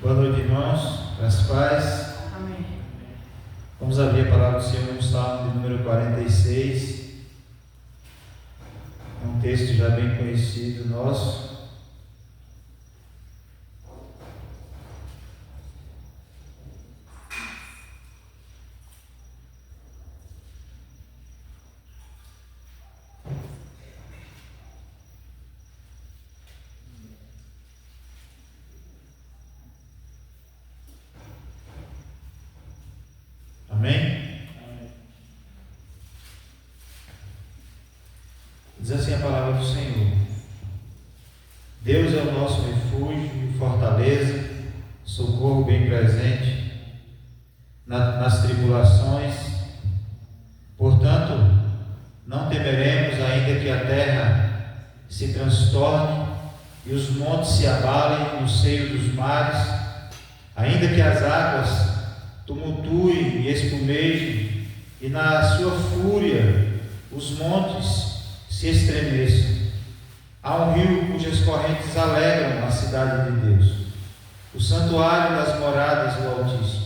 Boa noite, irmãos. Graças a paz. Amém. Vamos abrir a palavra do Senhor no Salmo de número 46. É um texto já bem conhecido nosso. Amém? Diz assim a palavra do Senhor: Deus é o nosso refúgio e fortaleza, socorro bem presente nas tribulações. Portanto, não temeremos, ainda que a terra se transtorne e os montes se abalem no seio dos mares, ainda que as águas tumultuem e espumejem, e na sua fúria os montes se estremeçam. Há um rio cujas correntes alegram a cidade de Deus, o santuário das moradas do Altíssimo.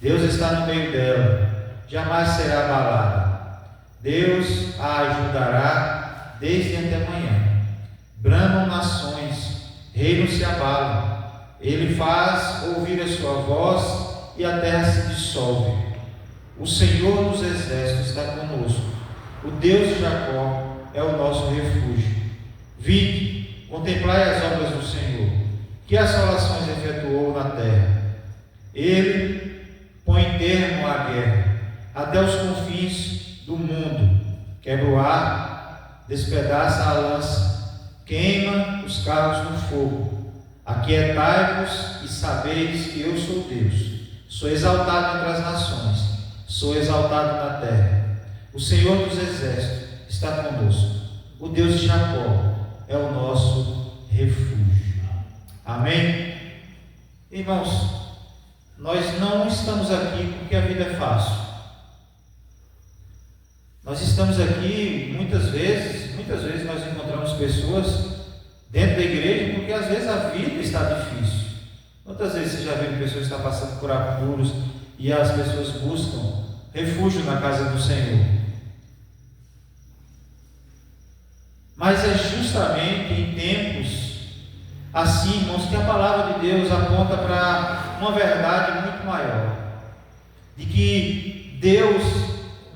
Deus está no meio dela, jamais será abalada. Deus a ajudará desde antemanhã. Bramam nações, reinos se abalam. Ele faz ouvir a sua voz e a terra se dissolve. O Senhor dos exércitos está conosco. O Deus de Jacó é o nosso refúgio. Vinde, contemplai as obras do Senhor, que assolações efetuou na terra. Ele põe termo à guerra, até os confins do mundo. Quebra o ar, despedaça a lança, queima os carros no fogo. Aquietai-vos e sabeis que eu sou Deus. Sou exaltado entre as nações, sou exaltado na terra. O Senhor dos exércitos está conosco. O Deus de Jacó é o nosso refúgio. Amém? Irmãos, nós não estamos aqui porque a vida é fácil. Nós estamos aqui muitas vezes nós encontramos pessoas dentro da igreja porque às vezes a vida está difícil. Quantas vezes você já viu pessoas que estão passando por apuros e as pessoas buscam refúgio na casa do Senhor? Mas é justamente em tempos assim, irmãos, que a palavra de Deus aponta para uma verdade muito maior, de que Deus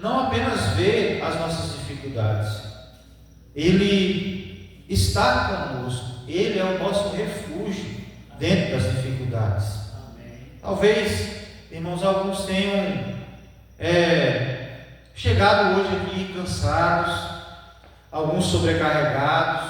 não apenas vê as nossas dificuldades, Ele está conosco, Ele é o nosso refúgio dentro das dificuldades. Talvez, irmãos, alguns tenham chegado hoje aqui cansados, alguns sobrecarregados,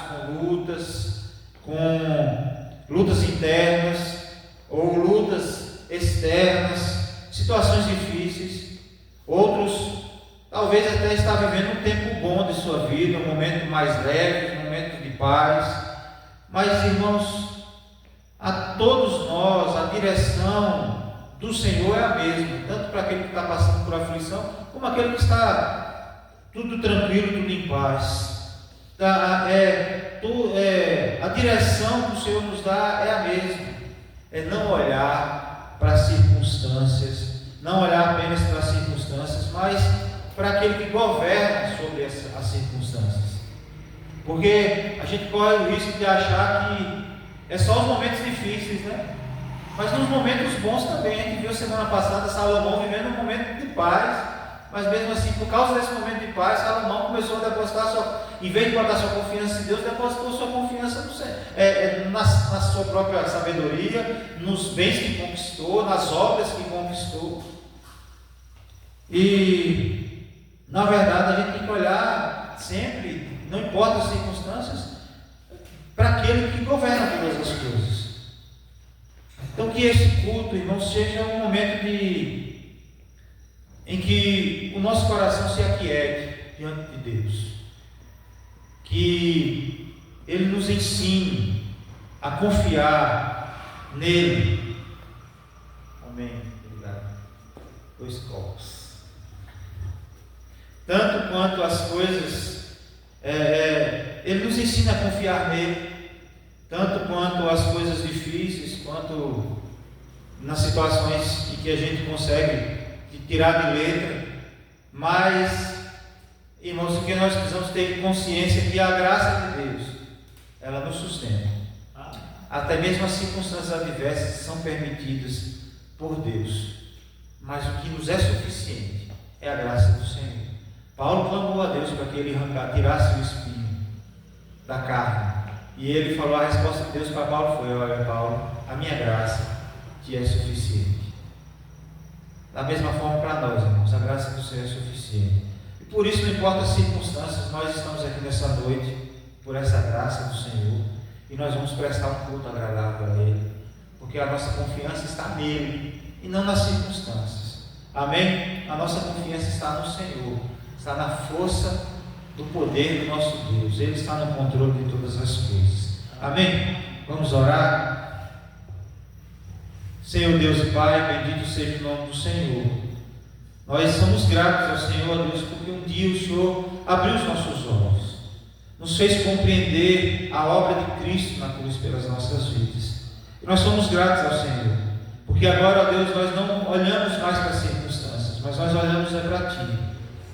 com lutas internas ou lutas externas, situações difíceis. Outros talvez até está vivendo um tempo bom de sua vida, um momento mais leve, um momento de paz. Mas, irmãos, a todos nós, a direção do Senhor é a mesma, tanto para aquele que está passando por aflição, como aquele que está tudo tranquilo, tudo em paz. A direção que o Senhor nos dá é a mesma, é não olhar para as circunstâncias, não olhar apenas para as circunstâncias, mas para aquele que governa sobre as circunstâncias. Porque a gente corre o risco de achar que é só os momentos difíceis, né? Mas nos momentos bons também. A gente viu semana passada Salomão vivendo um momento de paz, mas mesmo assim, por causa desse momento de paz, Salomão começou a depositar em vez de botar sua confiança em Deus, depositou sua confiança na sua própria sabedoria, nos bens que conquistou, nas obras que conquistou. E na verdade a gente tem que olhar sempre, não importa as circunstâncias, para aquele que governa todas as coisas. Então que esse culto, irmãos, seja um momento em que o nosso coração se aquiete diante de Deus, que Ele nos ensine a confiar nele. Amém. Obrigado. 2 copos. Tanto quanto as coisas, Ele nos ensina a confiar nele, tanto quanto as coisas difíceis, quanto nas situações em que a gente consegue tirar de letra, mas, irmãos, o que nós precisamos ter consciência é que a graça de Deus, ela nos sustenta. Até mesmo as circunstâncias adversas são permitidas por Deus, mas o que nos é suficiente é a graça do Senhor. Paulo clamou a Deus para que ele tirasse o espinho da carne, e ele falou, a resposta de Deus para Paulo foi: olha, Paulo, a minha graça te é suficiente. Da mesma forma para nós, irmãos, a graça do Senhor é suficiente. E por isso, não importa as circunstâncias, nós estamos aqui nessa noite por essa graça do Senhor, e nós vamos prestar um culto agradável a Ele, porque a nossa confiança está nele e não nas circunstâncias. Amém? A nossa confiança está no Senhor, está na força do poder do nosso Deus. Ele está no controle de todas as coisas. Amém? Vamos orar. Senhor Deus e Pai, bendito seja o nome do Senhor. Nós somos gratos ao Senhor, Deus, porque um dia o Senhor abriu os nossos olhos, nos fez compreender a obra de Cristo na cruz pelas nossas vidas. E nós somos gratos ao Senhor, porque agora, ó Deus, nós não olhamos mais para as circunstâncias, mas nós olhamos para Ti.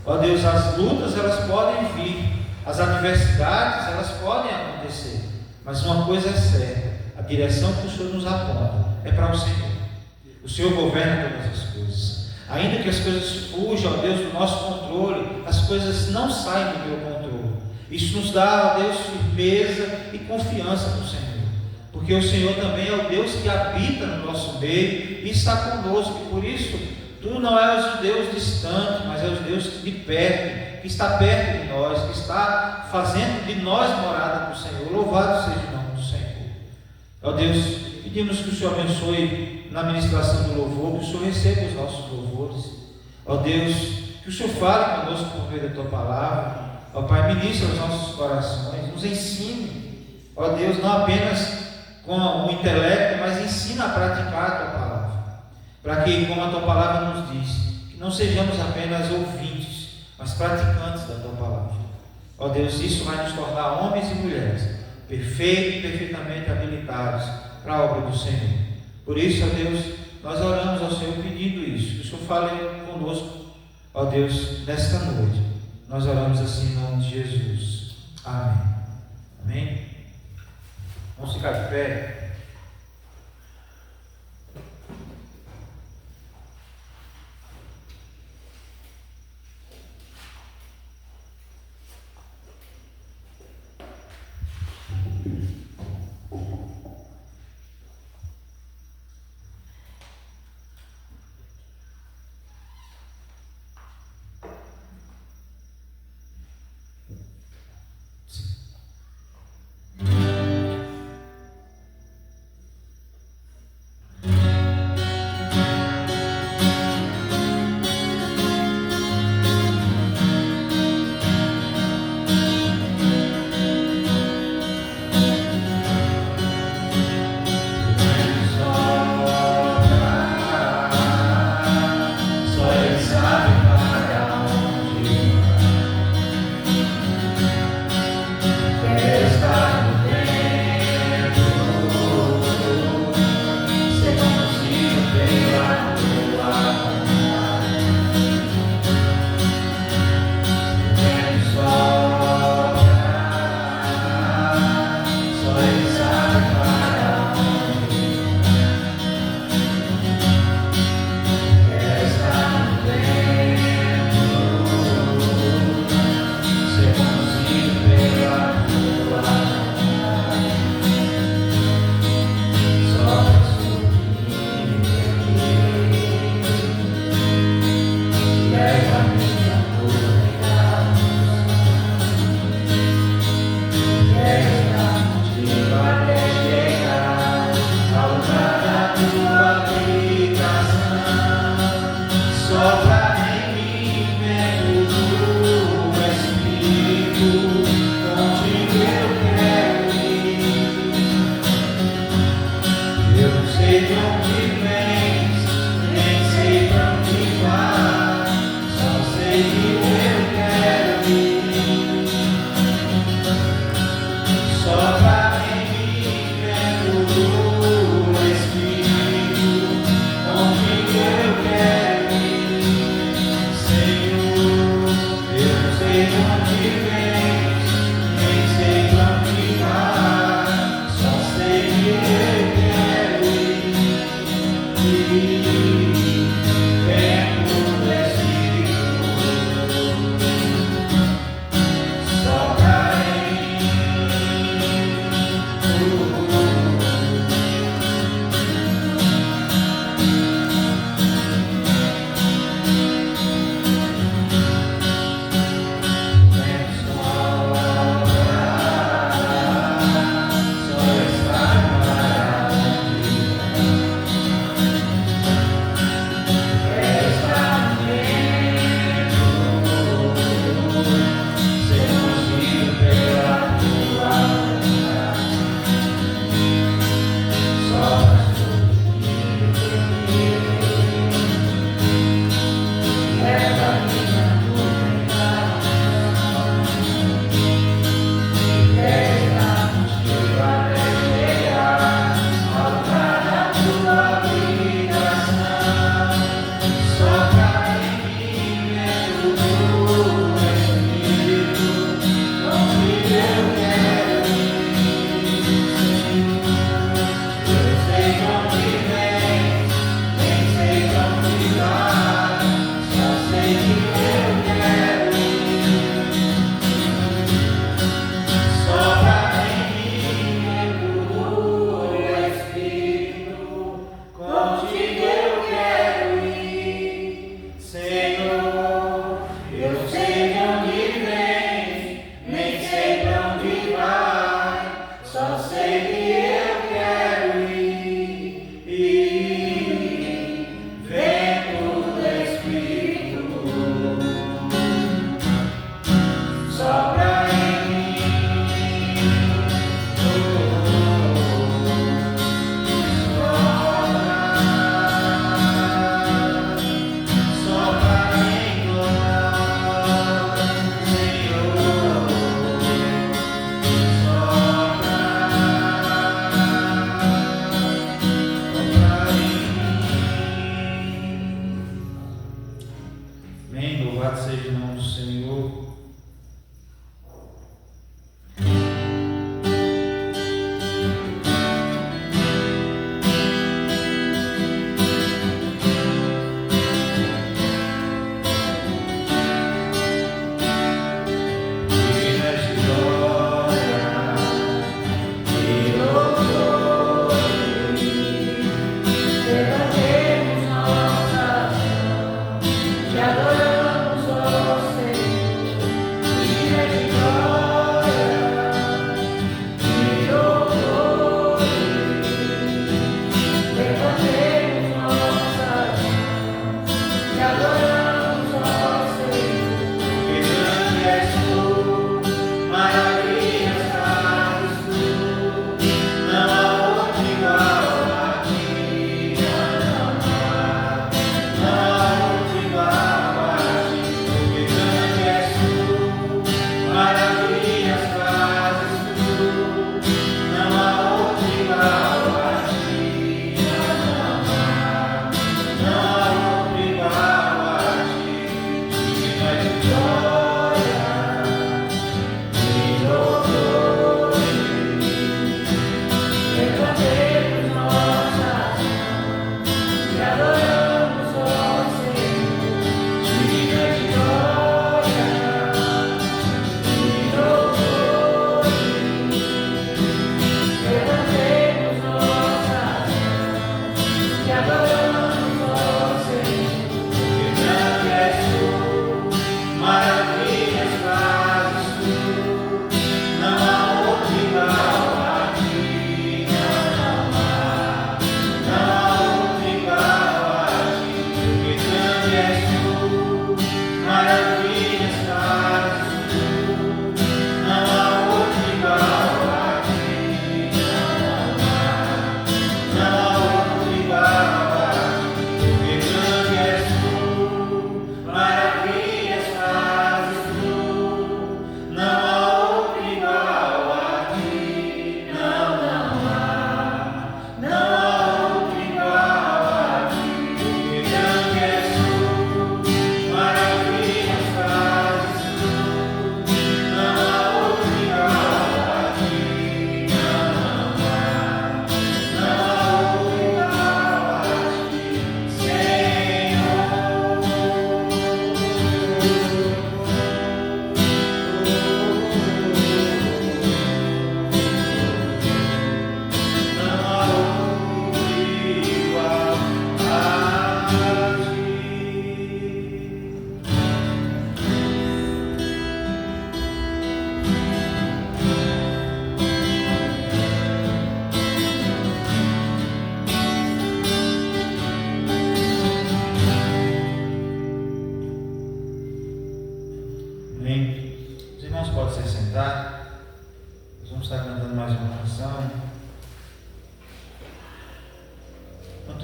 Ó Deus, as lutas elas podem vir, as adversidades elas podem acontecer, mas uma coisa é certa: a direção que o Senhor nos aponta é para o Senhor. O Senhor governa todas as coisas. Ainda que as coisas fujam, ó Deus, do nosso controle, as coisas não saem do teu controle. Isso nos dá, ó Deus, firmeza e confiança no Senhor, porque o Senhor também é o Deus que habita no nosso meio e está conosco, e por isso Tu não és o Deus distante, mas és o Deus de perto, que está perto de nós, que está fazendo de nós morada do Senhor. Louvado seja o nome do Senhor. Ó Deus, pedimos que o Senhor abençoe na ministração do louvor, que o Senhor receba os nossos louvores. Ó Deus, que o Senhor fale conosco por meio da Tua palavra. Ó Pai, ministra os nossos corações, nos ensine, ó Deus, não apenas com o intelecto, mas ensina a praticar a Tua palavra, para que, como a Tua palavra nos diz, que não sejamos apenas ouvintes, mas praticantes da Tua palavra. Ó Deus, isso vai nos tornar homens e mulheres perfeitos e perfeitamente habilitados para a obra do Senhor. Por isso, ó Deus, nós oramos ao Senhor pedindo isso, que o Senhor fale conosco, ó Deus, nesta noite. Nós oramos assim em nome de Jesus. Amém. Amém. Vamos ficar de pé.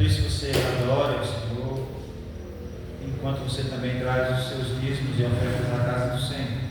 isso você adora o Senhor, enquanto você também traz os seus dízimos e ofertas à casa do Senhor.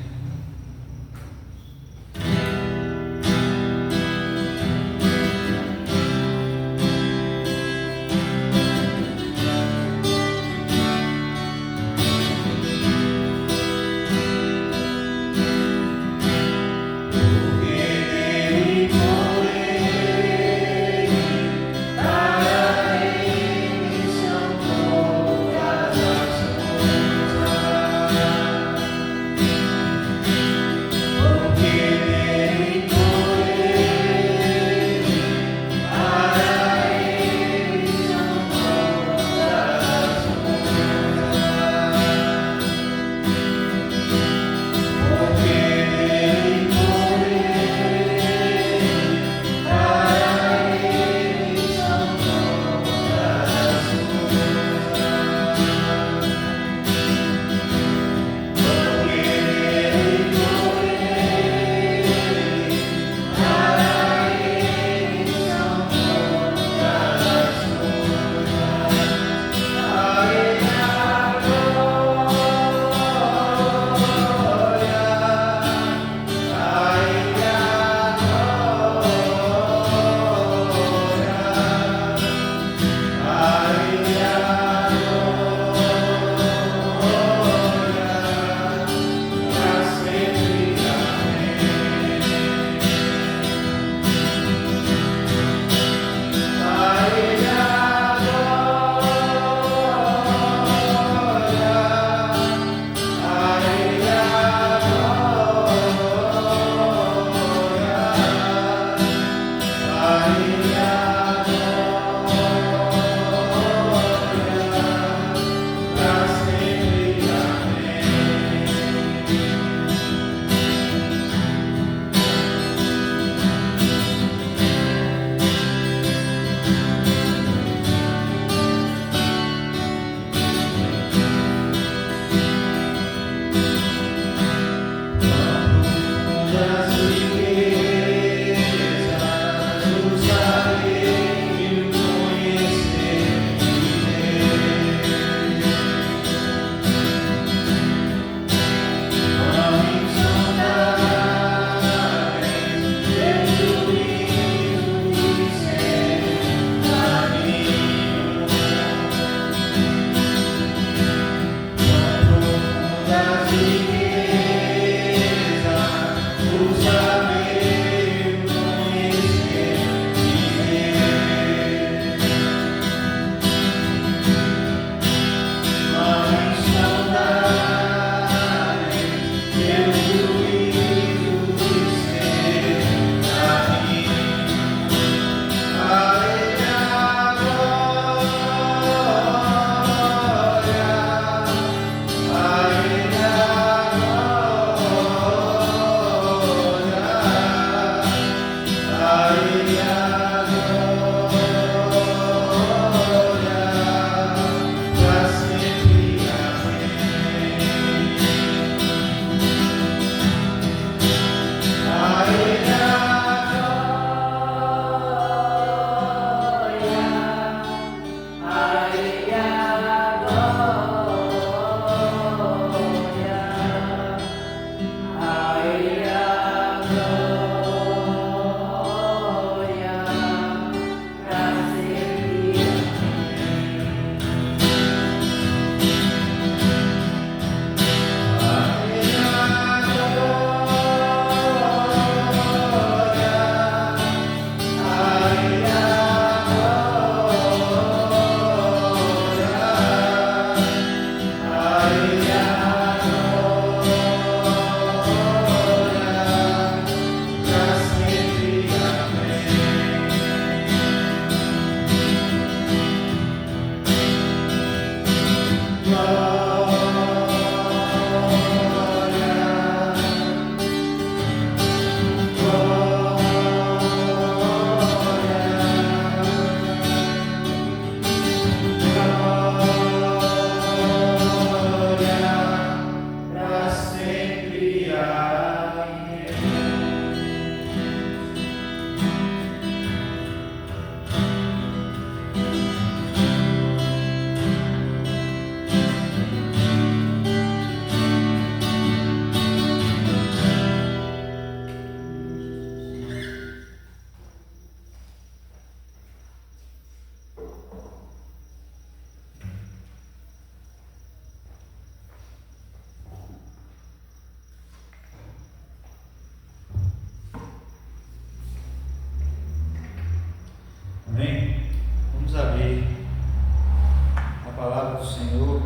Senhor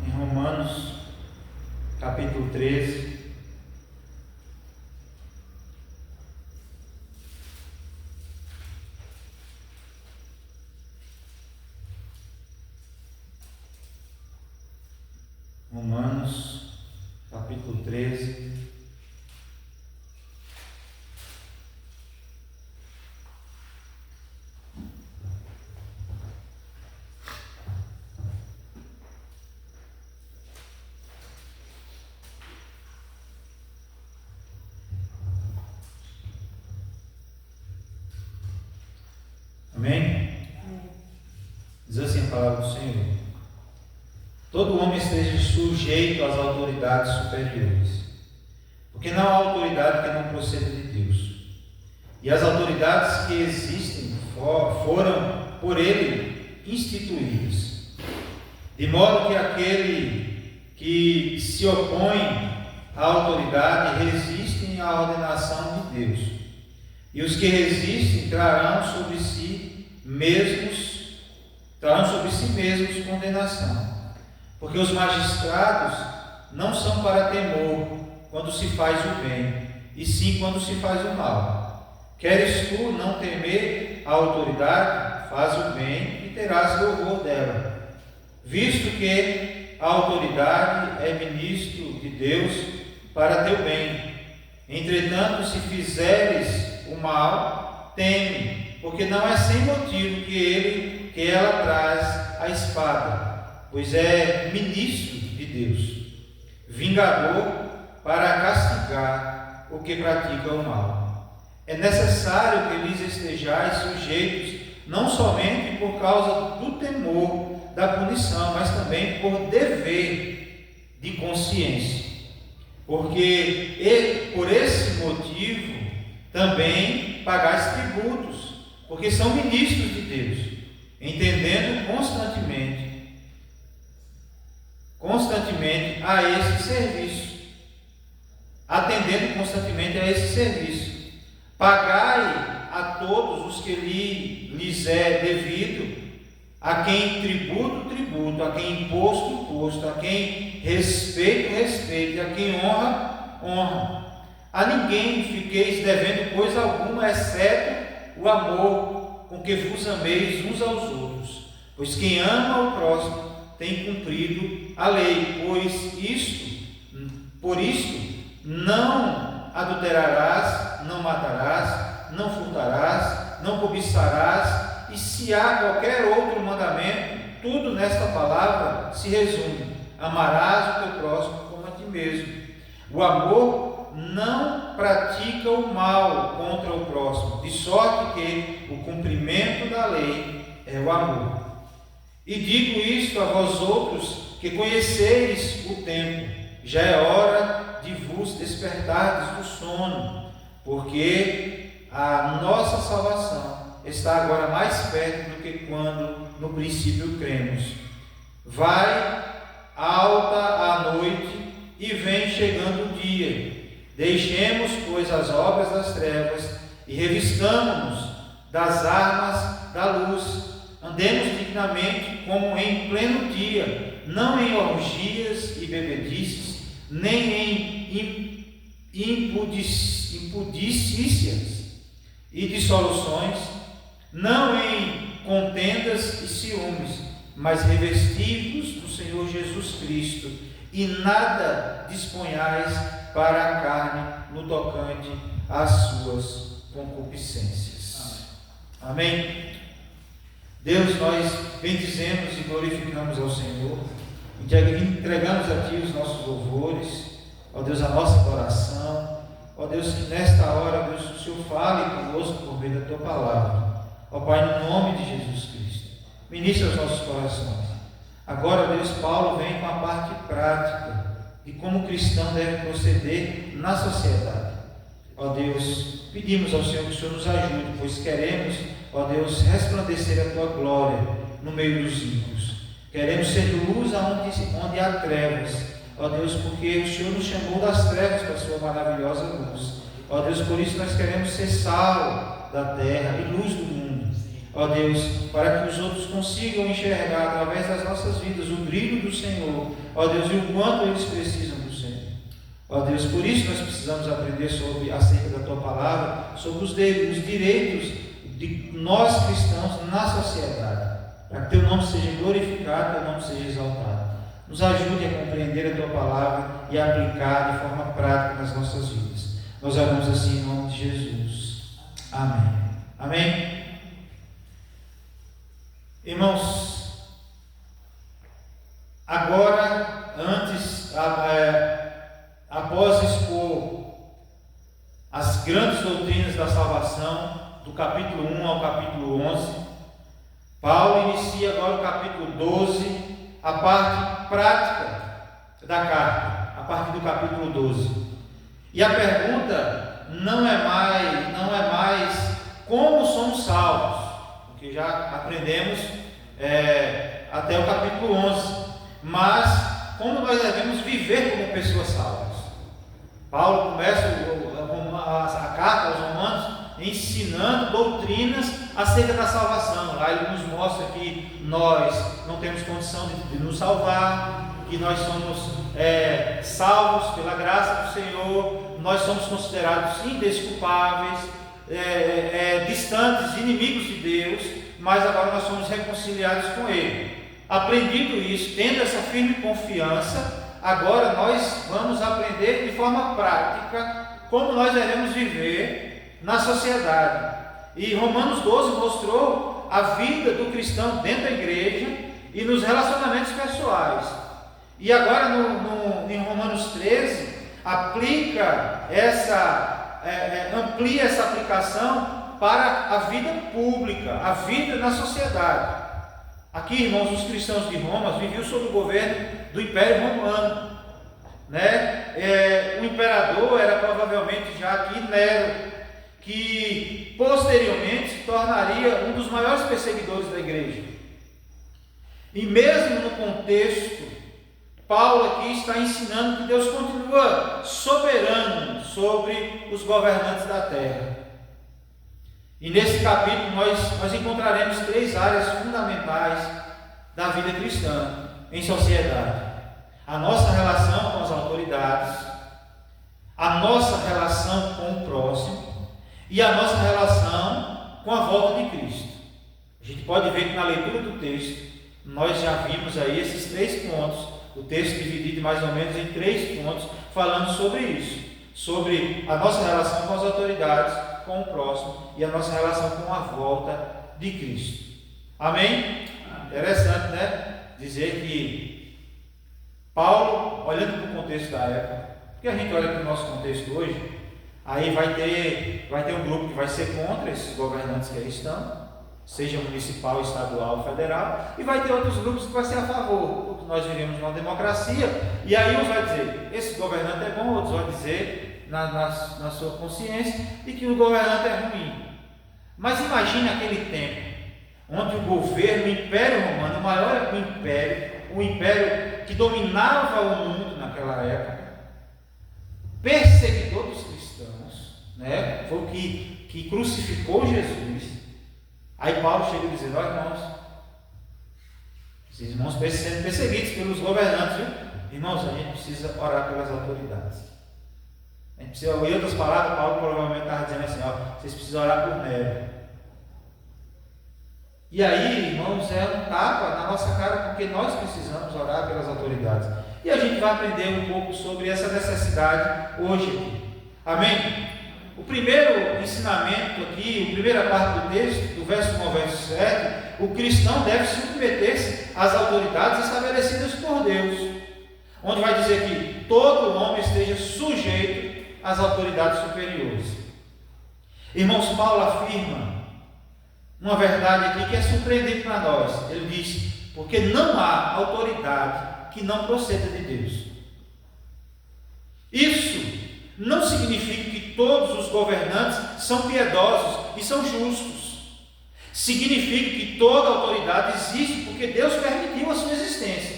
em Romanos, capítulo 13. Romanos, capítulo 13. Amém? Diz assim a palavra do Senhor: todo homem esteja sujeito às autoridades superiores, porque não há autoridade que não proceda de Deus, e as autoridades que existem foram por Ele instituídas, de modo que aquele que se opõe à autoridade resistem à ordenação de Deus, e os que resistem trarão sobre si mesmos condenação. Porque os magistrados não são para temor quando se faz o bem, e sim quando se faz o mal. Queres tu não temer a autoridade? Faz o bem e terás louvor dela, visto que a autoridade é ministro de Deus para teu bem. Entretanto, se fizeres o mal, teme, porque não é sem motivo que ela traz a espada, pois é ministro de Deus, vingador para castigar o que pratica o mal. É necessário que lhes estejais sujeitos, não somente por causa do temor da punição, mas também por dever de consciência, porque por esse motivo também pagais tributos, porque são ministros de Deus, entendendo constantemente a esse serviço, atendendo constantemente a esse serviço. Pagai a todos os que lhes é devido, a quem tributo, tributo, a quem imposto, imposto, a quem respeito, respeito, a quem honra, honra. A ninguém fiqueis devendo coisa alguma, exceto o amor com que vos ameis uns aos outros, pois quem ama o próximo tem cumprido a lei. Por isto, não adulterarás, não matarás, não furtarás, não cobiçarás, e se há qualquer outro mandamento, tudo nesta palavra se resume: amarás o teu próximo como a ti mesmo. O amor não pratica o mal contra o próximo, de sorte que o cumprimento da lei é o amor. E digo isto a vós outros, que conheceis o tempo, já é hora de vos despertardes do sono, porque a nossa salvação está agora mais perto do que quando no princípio cremos. Vai alta a noite e vem chegando o dia. Deixemos, pois, as obras das trevas e revistamo-nos das armas da luz. Andemos dignamente como em pleno dia, não em orgias e bebedices, nem em impudicícias e dissoluções, não em contendas e ciúmes, mas revestivos do Senhor Jesus Cristo, e nada disponhais para a carne no tocante às suas concupiscências. Amém? Deus, nós bendizemos e glorificamos ao Senhor, entregamos a Ti os nossos louvores, ó Deus, a nossa adoração, ó Deus, que nesta hora, Deus, o Senhor fale conosco por meio da Tua palavra, ó Pai, no nome de Jesus Cristo, ministra os nossos corações. Agora, Deus, Paulo vem com a parte prática de como o cristão deve proceder na sociedade. Ó Deus, pedimos ao Senhor que o Senhor nos ajude, pois queremos, ó Deus, resplandecer a Tua glória no meio dos ímpios. Queremos ser luz onde há trevas, ó Deus, porque o Senhor nos chamou das trevas para a Sua maravilhosa luz. Ó Deus, por isso nós queremos ser sal da terra e luz do mundo. ó Deus, para que os outros consigam enxergar através das nossas vidas o brilho do Senhor, ó Deus, e o quanto eles precisam do Senhor. Ó Deus, por isso nós precisamos aprender acerca da Tua Palavra, sobre os direitos de nós cristãos na sociedade, para que Teu nome seja glorificado, Teu nome seja exaltado. Nos ajude a compreender a Tua Palavra e a aplicar de forma prática nas nossas vidas. Nós oramos assim em nome de Jesus. Amém. Amém. Irmãos, agora, após expor as grandes doutrinas da salvação, do capítulo 1 ao capítulo 11, Paulo inicia agora o capítulo 12, a parte prática da carta, a partir do capítulo 12. E a pergunta não é mais como somos salvos, porque já aprendemos até o capítulo 11, mas como nós devemos viver como pessoas salvas. Paulo começa a carta aos Romanos ensinando doutrinas acerca da salvação. Lá ele nos mostra que nós não temos condição de nos salvar, que nós somos salvos pela graça do Senhor, nós somos considerados indesculpáveis, distantes, inimigos de Deus, mas agora nós somos reconciliados com Ele. Aprendido isso, tendo essa firme confiança, agora nós vamos aprender de forma prática como nós devemos viver na sociedade. E Romanos 12 mostrou a vida do cristão dentro da igreja e nos relacionamentos pessoais. E agora em Romanos 13 amplia essa aplicação para a vida pública, a vida na sociedade. Aqui, irmãos, os cristãos de Roma viviam sob o governo do Império Romano, o imperador era provavelmente já aqui Nero, que posteriormente se tornaria um dos maiores perseguidores da igreja. E mesmo no contexto, Paulo aqui está ensinando que Deus continua soberano sobre os governantes da terra. E nesse capítulo nós encontraremos 3 áreas fundamentais da vida cristã em sociedade: a nossa relação com as autoridades, a nossa relação com o próximo e a nossa relação com a volta de Cristo. A gente pode ver que na leitura do texto nós já vimos aí esses 3 pontos, o texto dividido mais ou menos em 3 pontos, falando sobre isso, sobre a nossa relação com as autoridades, com o próximo e a nossa relação com a volta de Cristo. Amém? Interessante, né? Dizer que Paulo, olhando para o contexto da época, porque a gente olha para o nosso contexto hoje, aí vai ter um grupo que vai ser contra esses governantes que aí estão, seja municipal, estadual, federal, e vai ter outros grupos que vai ser a favor, porque nós vivemos numa democracia, e aí uns vai dizer, esse governante é bom, outros vão dizer, na sua consciência, de que o governante é ruim. Mas imagine aquele tempo, onde o governo, o Império Romano, o maior império, o império que dominava o mundo naquela época, perseguidor dos cristãos, foi o que crucificou Jesus. Aí Paulo chega e diz: olha, irmãos, esses irmãos sendo perseguidos pelos governantes, viu? Irmãos, a gente precisa orar pelas autoridades. A gente precisa, em outras palavras, Paulo provavelmente estava dizendo assim: vocês precisam orar por Nero. E aí, irmãos, é um tapa na nossa cara, porque nós precisamos orar pelas autoridades. E a gente vai aprender um pouco sobre essa necessidade hoje aqui. Amém? O primeiro ensinamento aqui, a primeira parte do texto, do verso 1 ao verso 7, o cristão deve submeter-se às autoridades estabelecidas por Deus, onde vai dizer que todo homem esteja sujeito às autoridades superiores. Irmãos, Paulo afirma uma verdade aqui que é surpreendente para nós. Ele diz: porque não há autoridade que não proceda de Deus. Isso não significa que todos os governantes são piedosos e são justos. Significa que toda autoridade existe porque Deus permitiu a sua existência.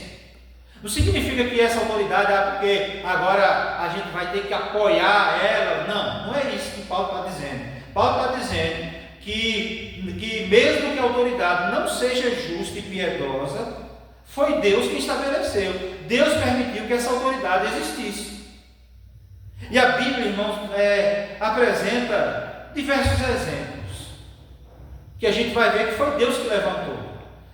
Não significa que essa autoridade porque agora a gente vai ter que apoiar ela. Não é isso que Paulo está dizendo. Paulo está dizendo que mesmo que a autoridade não seja justa e piedosa, foi Deus quem estabeleceu. Deus permitiu que essa autoridade existisse. E a Bíblia, irmãos, apresenta diversos exemplos, que a gente vai ver que foi Deus que levantou.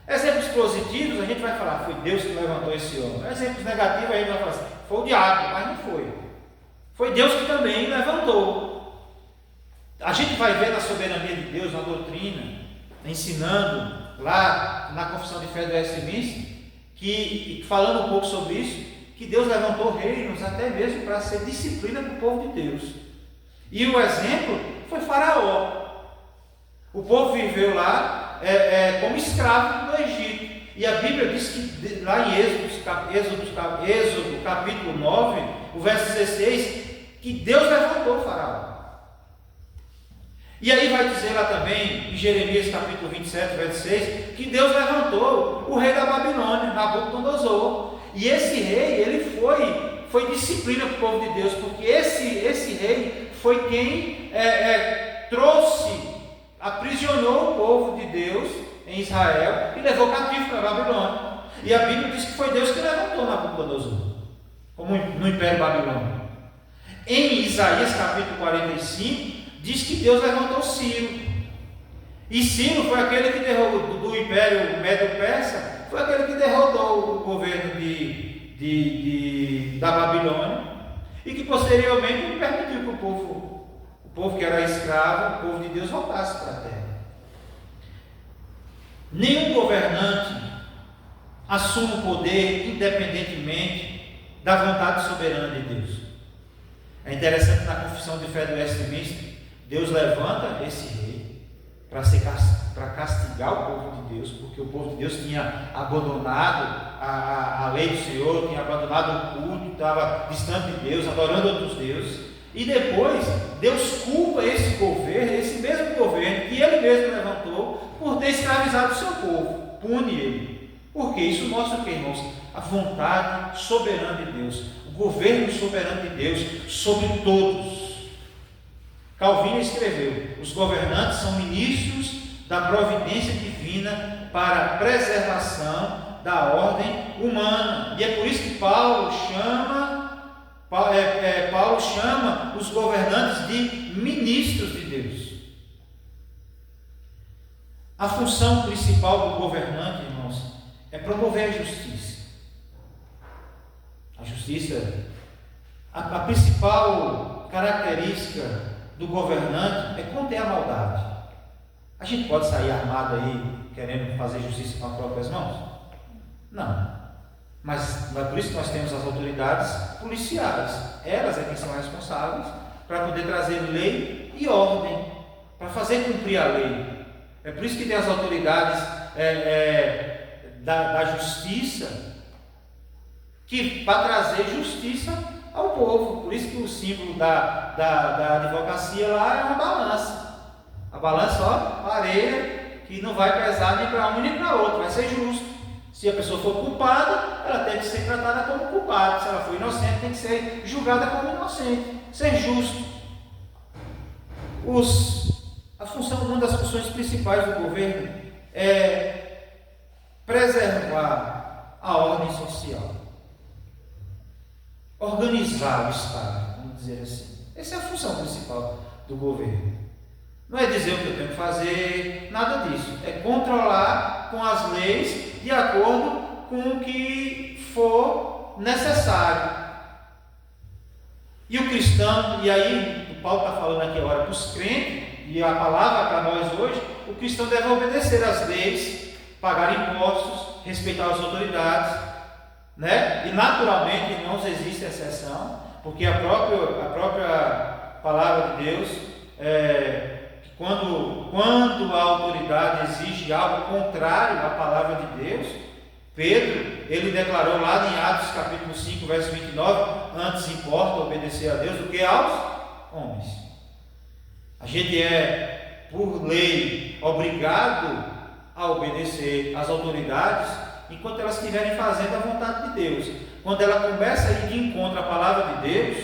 Exemplos positivos, a gente vai falar, foi Deus que levantou esse homem. Exemplos negativos, a gente vai falar assim, foi o diabo, mas não foi. Foi Deus que também levantou. A gente vai ver na soberania de Deus, na doutrina, ensinando lá na Confissão de Fé do Westminster, que falando um pouco sobre isso, que Deus levantou reinos até mesmo para ser disciplina para o povo de Deus. E o exemplo foi Faraó. O povo viveu lá como escravo no Egito. E a Bíblia diz que lá em Êxodo capítulo 9, o verso 16, que Deus levantou o Faraó. E aí vai dizer lá também, em Jeremias capítulo 27, verso 6, que Deus levantou o rei da Babilônia, Nabucodonosor. E esse rei, ele foi disciplina para o povo de Deus, porque esse rei foi quem aprisionou o povo de Deus em Israel e levou cativo para a Babilônia. E a Bíblia diz que foi Deus que levantou Nabucodonosor, como no Império Babilônico. Em Isaías capítulo 45, diz que Deus levantou Ciro. E Ciro foi aquele que derrubou do Império Médio-Persa, foi aquele que derrotou o governo da Babilônia, e que posteriormente permitiu que o povo que era escravo, o povo de Deus, voltasse para a terra. Nenhum governante assume o poder independentemente da vontade soberana de Deus. É interessante, na Confissão de Fé do Westminster, Deus levanta esse rei para castigar o povo de Deus, porque o povo de Deus tinha abandonado a lei do Senhor, tinha abandonado o culto, estava distante de Deus, adorando outros deuses. E depois, Deus culpa esse governo, esse mesmo governo que ele mesmo levantou, por ter escravizado o seu povo. Pune ele. Porque isso mostra o que, irmãos? A vontade soberana de Deus, o governo soberano de Deus sobre todos. Calvino escreveu: os governantes são ministros da providência divina para a preservação da ordem humana. E é por isso que Paulo chama os governantes de ministros de Deus. A função principal do governante, irmãos, é promover a justiça. A justiça, a principal característica do governante é conter a maldade. A gente pode sair armado aí querendo fazer justiça com as próprias mãos? Não. Mas é por isso que nós temos as autoridades policiais. Elas é quem são responsáveis para poder trazer lei e ordem, para fazer cumprir a lei. É por isso que tem as autoridades da justiça, que para trazer justiça ao povo. Por isso que o símbolo da advocacia lá é uma balança. A balança, ó, pareia, que não vai pesar nem para um nem para outro, vai ser justo. Se a pessoa for culpada, ela tem que ser tratada como culpada. Se ela for inocente, tem que ser julgada como inocente. Ser justo. Uma das funções principais do governo é preservar a ordem social. Organizar o Estado, vamos dizer assim. Essa é a função principal do governo. Não é dizer o que eu tenho que fazer, nada disso. É controlar com as leis de acordo com o que for necessário. E o cristão, e aí o Paulo está falando aqui agora para os crentes, e a palavra para nós hoje, o cristão deve obedecer às leis, pagar impostos, respeitar as autoridades, né? E naturalmente, irmãos, existe exceção, porque a própria palavra de Deus, quando a autoridade exige algo contrário à palavra de Deus, Pedro, ele declarou lá em Atos capítulo 5, verso 29, antes importa obedecer a Deus do que aos homens. A gente é, por lei, obrigado a obedecer às autoridades, enquanto elas estiverem fazendo a vontade de Deus. Quando ela começa a ir de encontro à palavra de Deus,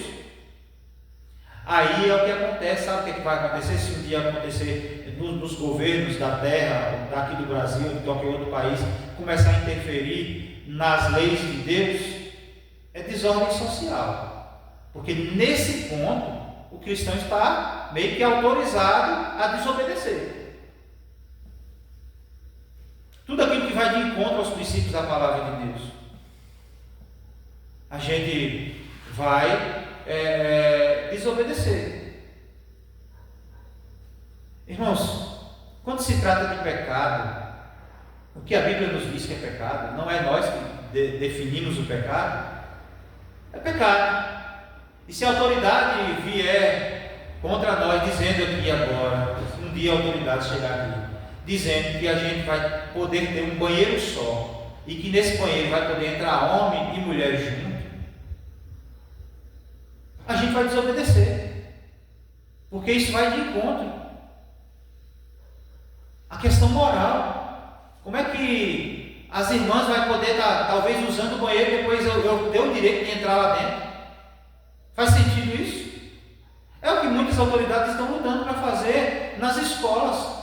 aí é o que acontece. Sabe o que vai acontecer? Se um dia acontecer nos governos da terra, daqui do Brasil, de qualquer outro país, começar a interferir nas leis de Deus, é desordem social. Porque nesse ponto, o cristão está meio que autorizado a desobedecer. Tudo aquilo que vai de encontro aos princípios da palavra de Deus, a gente vai desobedecer. Irmãos, quando se trata de pecado, o que a Bíblia nos diz que é pecado, não é nós que definimos o pecado, é pecado. E se a autoridade vier contra nós, dizendo aqui agora, um dia a autoridade chegar aqui, dizendo que a gente vai poder ter um banheiro só, e que nesse banheiro vai poder entrar homem e mulher junto, a gente vai desobedecer, porque isso vai de encontro à questão moral. Como é que as irmãs vão poder estar talvez usando o banheiro, depois eu ter o direito de entrar lá dentro? Faz sentido isso? É o que muitas autoridades estão lutando para fazer nas escolas,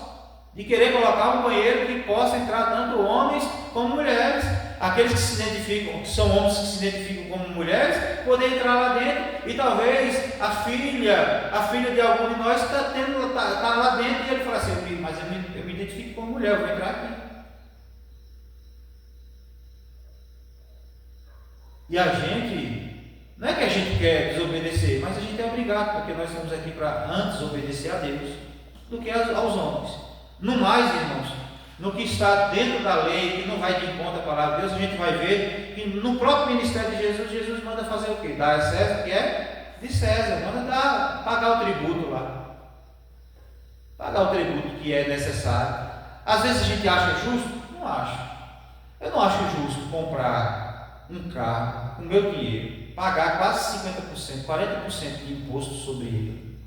de querer colocar um banheiro que possa entrar tanto homens como mulheres. Aqueles que se identificam, que são homens que se identificam como mulheres, poder entrar lá dentro, e talvez a filha de algum de nós está lá dentro, e ele fala assim, mas eu me identifico como mulher, eu vou entrar aqui. E a gente, não é que a gente quer desobedecer, mas a gente é obrigado, porque nós estamos aqui para antes obedecer a Deus do que aos homens. No mais, irmãos, no que está dentro da lei, que não vai de encontro à palavra de Deus, a gente vai ver que no próprio ministério de Jesus, Jesus manda fazer o quê? Dar a César o que é de César, manda pagar o tributo lá, pagar o tributo que é necessário. Às vezes a gente acha justo? Não acho. Eu não acho justo comprar um carro com meu dinheiro, pagar quase 50%, 40% de imposto sobre ele,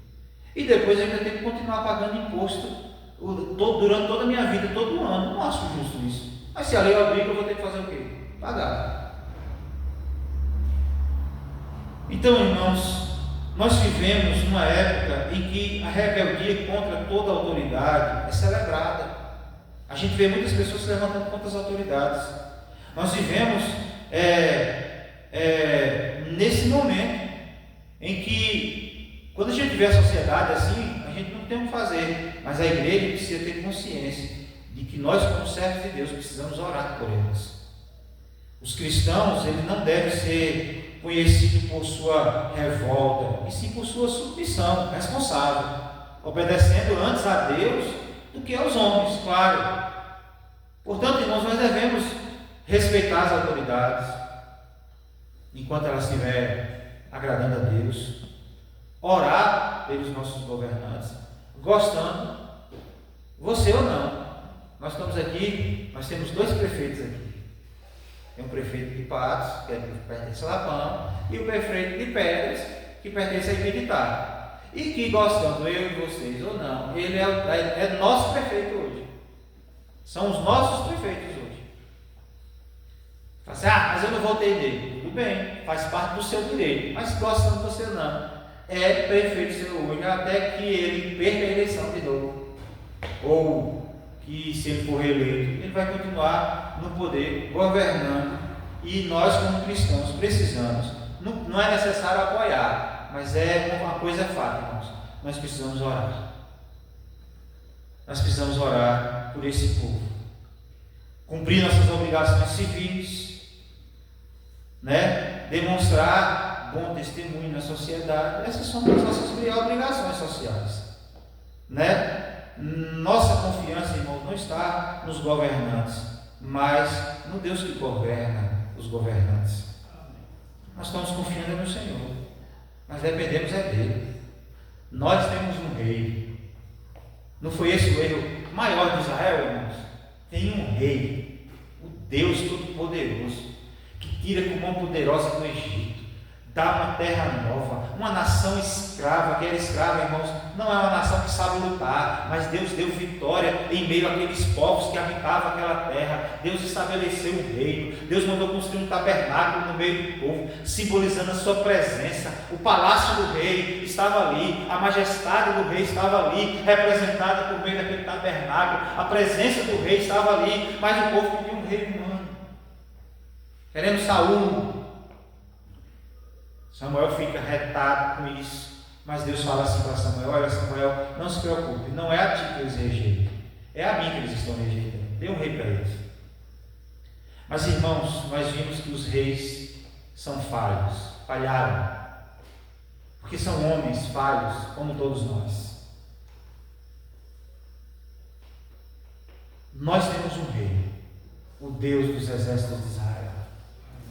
e depois ainda ter que continuar pagando imposto durante toda a minha vida, todo ano. Não acho justo isso. Mas se a lei obriga, eu vou ter que fazer o quê? Pagar. Então, irmãos, nós vivemos numa época em que a rebeldia contra toda a autoridade é celebrada. A gente vê muitas pessoas se levantando contra as autoridades. Nós vivemos nesse momento em que, quando a gente vê a sociedade assim, a gente não tem o que fazer, mas a igreja precisa ter consciência de que nós, como servos de Deus, precisamos orar por eles. Os cristãos, eles não devem ser conhecidos por sua revolta, e sim por sua submissão responsável, obedecendo antes a Deus do que aos homens, claro. Portanto, irmãos, nós devemos respeitar as autoridades enquanto elas estiverem agradando a Deus, orar pelos nossos governantes, gostando, você ou não. Nós estamos aqui, nós temos 2 prefeitos aqui. Tem o prefeito de Patos, que pertence a Lapão, e o prefeito de Pedras, que pertence a Ibiritar. E que, gostando eu e vocês ou não, ele é nosso prefeito hoje. São os nossos prefeitos hoje. Fala assim, mas eu não votei nele. Tudo bem, faz parte do seu direito, mas gostando você ou não, é prefeito seu hoje, até que ele perca a eleição de novo, ou que, se ele for reeleito, ele vai continuar no poder, governando. E nós, como cristãos, precisamos, não é necessário apoiar, mas é uma coisa fato, irmãos, nós precisamos orar. Nós precisamos orar por esse povo, cumprir nossas obrigações civis, demonstrar bom testemunho na sociedade. Essas são as nossas obrigações sociais, Nossa confiança, irmãos, não está nos governantes, mas no Deus que governa os governantes. Nós estamos confiando no Senhor, mas dependemos dele. Nós temos um rei. Não foi esse o erro maior de Israel, irmãos? Tem um rei, o Deus Todo-Poderoso, que tira com mão poderosa do Egito, dá uma terra nova, uma nação escrava, que era escrava, irmãos, não é uma nação que sabe lutar, mas Deus deu vitória em meio àqueles povos que habitavam aquela terra. Deus estabeleceu um reino, Deus mandou construir um tabernáculo no meio do povo, simbolizando a sua presença. O palácio do rei estava ali, a majestade do rei estava ali, representada por meio daquele tabernáculo, a presença do rei estava ali, mas o povo queria um rei humano, querendo Saul. Samuel fica retado com isso, mas Deus fala assim para Samuel: olha, Samuel, não se preocupe, não é a ti que eles rejeitam, é a mim que eles estão rejeitando. Dê um rei para eles. Mas, irmãos, nós vimos que os reis são falhos, falharam, porque são homens falhos, como todos nós. Nós temos um rei, o Deus dos exércitos de Israel,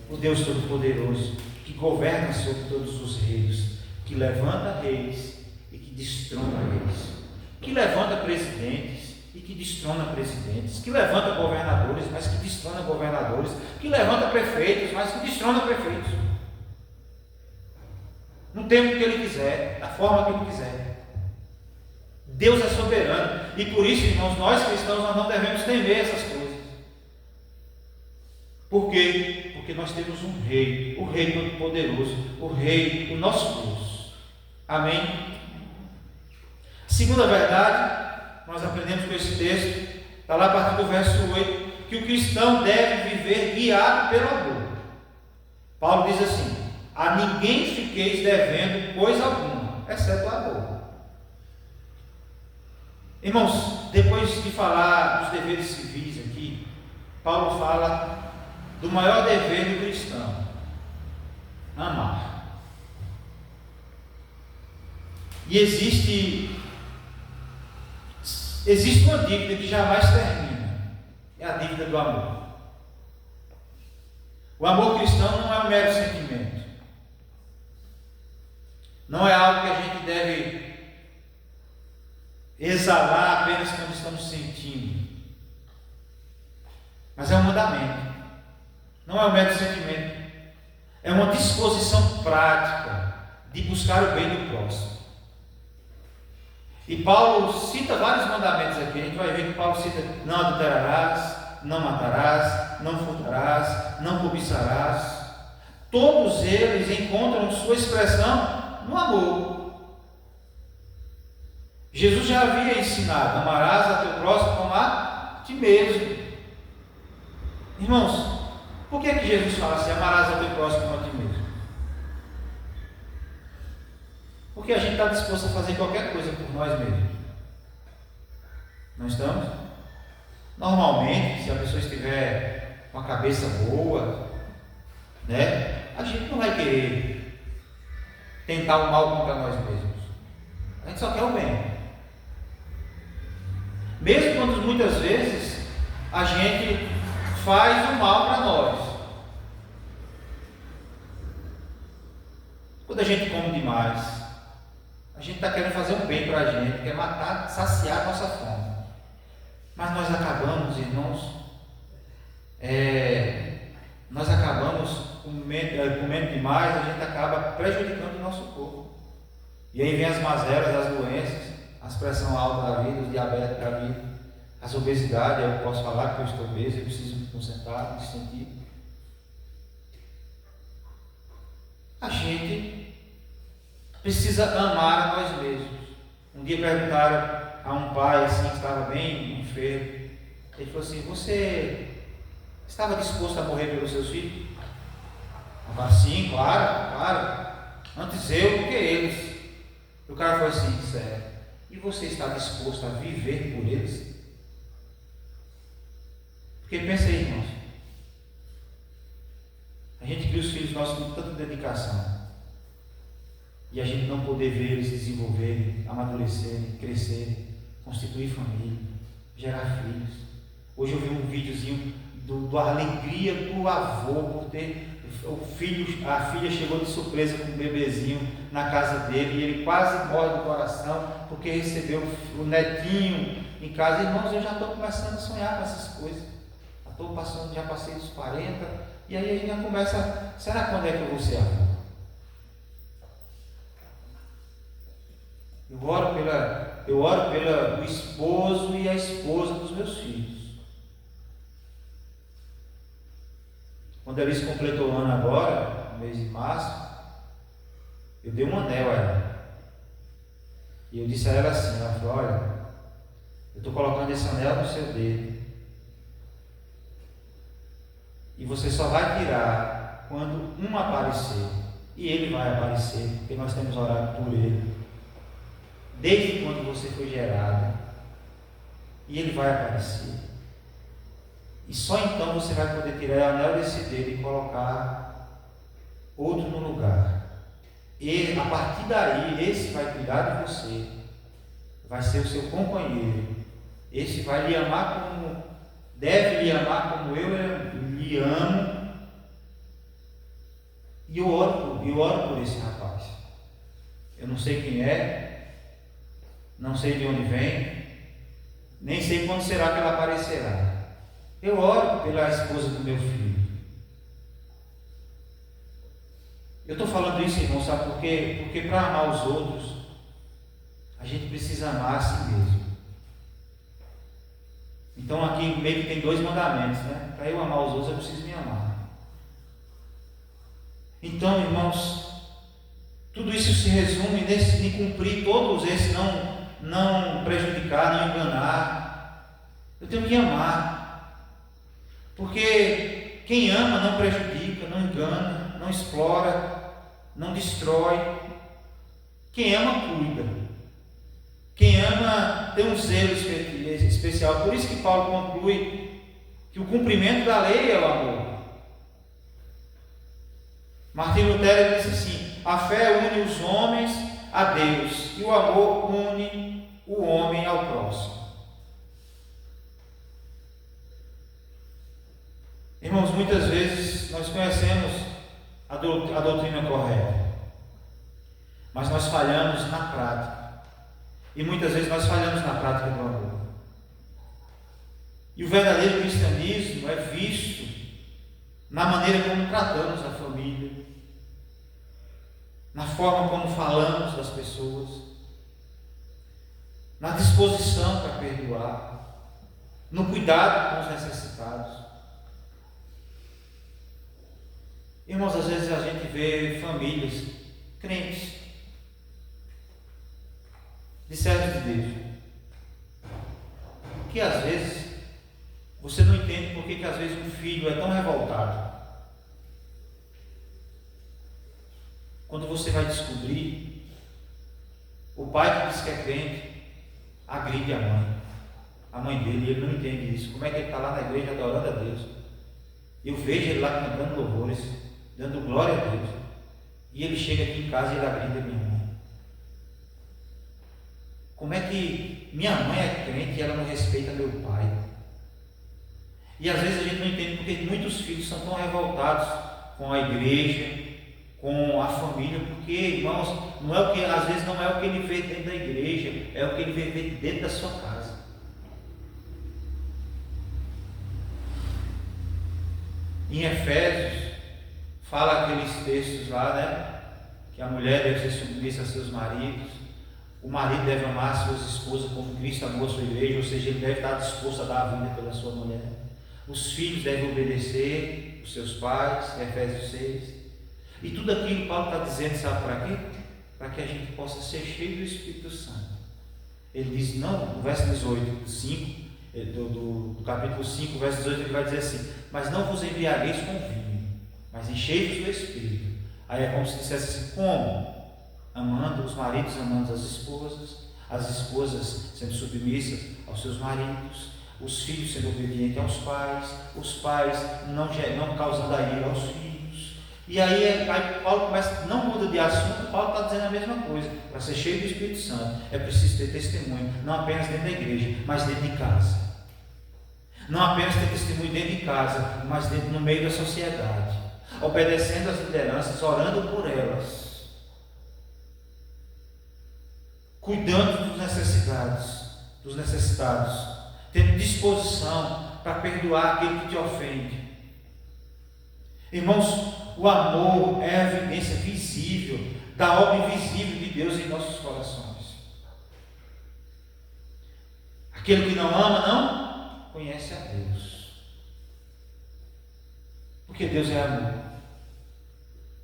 o Deus Todo-Poderoso, que governa sobre todos os reinos, que levanta reis e que destrona reis, que levanta presidentes e que destrona presidentes, que levanta governadores, mas que destrona governadores, que levanta prefeitos, mas que destrona prefeitos, no tempo que ele quiser, da forma que ele quiser. Deus é soberano, e por isso, irmãos, nós cristãos, nós não devemos temer essas coisas. Por quê? Porque nós temos um rei, o rei todo-poderoso, o rei, o nosso Deus. Amém? Segunda verdade, nós aprendemos com esse texto, está lá a partir do verso 8, que o cristão deve viver guiado pelo amor. Paulo diz assim: a ninguém fiqueis devendo coisa alguma, exceto o amor. Irmãos, depois de falar dos deveres civis aqui, Paulo fala do maior dever do cristão: amar. E existe uma dívida que jamais termina, é a dívida do amor. O amor cristão não é um mero sentimento, não é algo que a gente deve exalar apenas quando estamos sentindo, mas é um mandamento. Não é um mero sentimento, é uma disposição prática de buscar o bem do próximo. E Paulo cita vários mandamentos aqui. A gente vai ver que Paulo cita: não adulterarás, não matarás, não furtarás, não cobiçarás. Todos eles encontram sua expressão no amor. Jesus já havia ensinado: amarás a teu próximo como a ti mesmo. Irmãos, por que Jesus fala assim: amarás ao teu próximo como a ti mesmo? Porque a gente está disposto a fazer qualquer coisa por nós mesmos. Não estamos? Normalmente, se a pessoa estiver com a cabeça boa, né, a gente não vai querer tentar o mal contra nós mesmos. A gente só quer o bem. Mesmo quando muitas vezes a gente faz o mal para nós. Quando a gente come demais, a gente está querendo fazer um bem para a gente, quer matar, saciar a nossa fome. Mas nós acabamos, irmãos, nós acabamos comendo demais, a gente acaba prejudicando o nosso corpo. E aí vem as mazelas, as doenças, as pressão alta da vida, os diabetes da vida, as obesidades. Eu posso falar que eu estou obeso, eu preciso me concentrar, me sentir. A gente precisa amar a nós mesmos. Um dia perguntaram a um pai assim, que estava bem enfermo. Ele falou assim: você estava disposto a morrer pelos seus filhos? Eu falei: sim, claro. Antes eu do que eles. O cara falou assim: sério, e você está disposto a viver por eles? Porque pensa aí, irmãos, a gente cria os filhos nossos com tanta dedicação, e a gente não poder ver eles desenvolverem, amadurecerem, crescerem, constituir família, gerar filhos. Hoje eu vi um videozinho da alegria do avô por ter o filho. A filha chegou de surpresa com um bebezinho na casa dele e ele quase morre do coração porque recebeu o netinho em casa. Irmãos, eu já estou começando a sonhar com essas coisas. Já passei dos 40 e aí a gente já começa: será quando é que eu vou ser avô? Eu oro pelo esposo e a esposa dos meus filhos. Quando a Alice completou o ano agora, no mês de março, eu dei um anel a ela. E eu disse a ela assim, ela falou, olha, eu estou colocando esse anel no seu dedo. E você só vai tirar quando um aparecer. E ele vai aparecer, porque nós temos orado por ele. Desde quando você foi gerado. E ele vai aparecer. E só então você vai poder tirar o anel desse dedo e colocar outro no lugar. E a partir daí, esse vai cuidar de você. Vai ser o seu companheiro. Esse vai lhe amar como deve lhe amar, como eu lhe amo. E eu oro por esse rapaz. Eu não sei quem é, não sei de onde vem, nem sei quando será que ela aparecerá. Eu oro pela esposa do meu filho. Eu estou falando isso, irmão, sabe por quê? Porque para amar os outros, a gente precisa amar a si mesmo. Então aqui meio que tem dois mandamentos, né? Para eu amar os outros, eu preciso me amar. Então, irmãos, tudo isso se resume em cumprir todos esses, não prejudicar, não enganar. Eu tenho que amar. Porque quem ama não prejudica, não engana, não explora, não destrói. Quem ama, cuida. Quem ama tem um zelo especial. Por isso que Paulo conclui que o cumprimento da lei é o amor. Martinho Lutero disse assim: a fé une os homens a Deus e o amor une o homem ao próximo. Irmãos, muitas vezes nós conhecemos a doutrina correta, mas nós falhamos na prática. E muitas vezes nós falhamos na prática do amor. E o verdadeiro cristianismo é visto na maneira como tratamos a família, na forma como falamos das pessoas, na disposição para perdoar, no cuidado com os necessitados. Irmãos, às vezes a gente vê famílias crentes, de servos de Deus, que às vezes você não entende por que às vezes um filho é tão revoltado. Quando você vai descobrir, o pai que diz que é crente agride a mãe dele, e ele não entende isso. Como é que ele está lá na igreja adorando a Deus? Eu vejo ele lá cantando louvores, dando glória a Deus, e ele chega aqui em casa e ele agride minha mãe. Como é que minha mãe é crente e ela não respeita meu pai? E às vezes a gente não entende porque muitos filhos são tão revoltados com a igreja, com a família, porque, irmãos, não é o que, às vezes não é o que ele vê dentro da igreja, é o que ele vê dentro da sua casa. Em Efésios, fala aqueles textos lá, né? Que a mulher deve ser submissa a seus maridos, o marido deve amar as suas esposas como Cristo amou a sua igreja, ou seja, ele deve estar disposto a dar a vida pela sua mulher. Os filhos devem obedecer os seus pais, Efésios 6. E tudo aquilo que Paulo está dizendo, sabe para quê? Para que a gente possa ser cheio do Espírito Santo. Ele diz, não, no verso 18, 5, do capítulo 5, verso 18, ele vai dizer assim: mas não vos embriagueis com vinho, mas enchei-vos do Espírito. Aí é como se dissesse assim: como? Amando os maridos, amando as esposas sendo submissas aos seus maridos, os filhos sendo obedientes aos pais, os pais não causando a ira aos filhos. E aí Paulo começa, não muda de assunto, Paulo está dizendo a mesma coisa. Para ser cheio do Espírito Santo é preciso ter testemunho, não apenas dentro da igreja, mas dentro de casa. Não apenas ter testemunho dentro de casa, mas no meio da sociedade, obedecendo às lideranças, orando por elas, cuidando dos necessitados, tendo disposição para perdoar aquele que te ofende. Irmãos, o amor é a evidência visível da obra invisível de Deus em nossos corações. Aquele que não ama não conhece a Deus. Porque Deus é amor.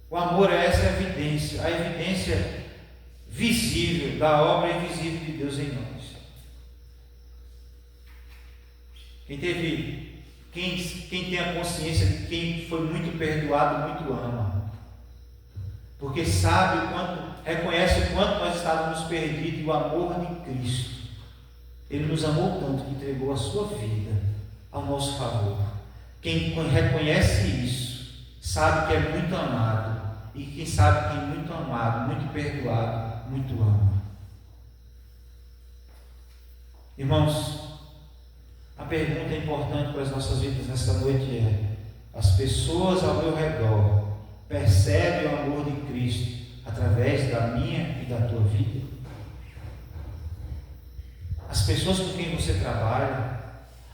O amor é essa evidência, a evidência visível da obra invisível de Deus em nós. Quem tem a consciência de quem foi muito perdoado, muito ama. Porque sabe o quanto, reconhece o quanto nós estávamos perdidos, e o amor de Cristo. Ele nos amou tanto que entregou a sua vida ao nosso favor. Quem reconhece isso, sabe que é muito amado. E quem sabe que é muito amado, muito perdoado, muito ama. Irmãos, a pergunta importante para as nossas vidas nesta noite é: as pessoas ao meu redor percebem o amor de Cristo através da minha e da tua vida? As pessoas com quem você trabalha,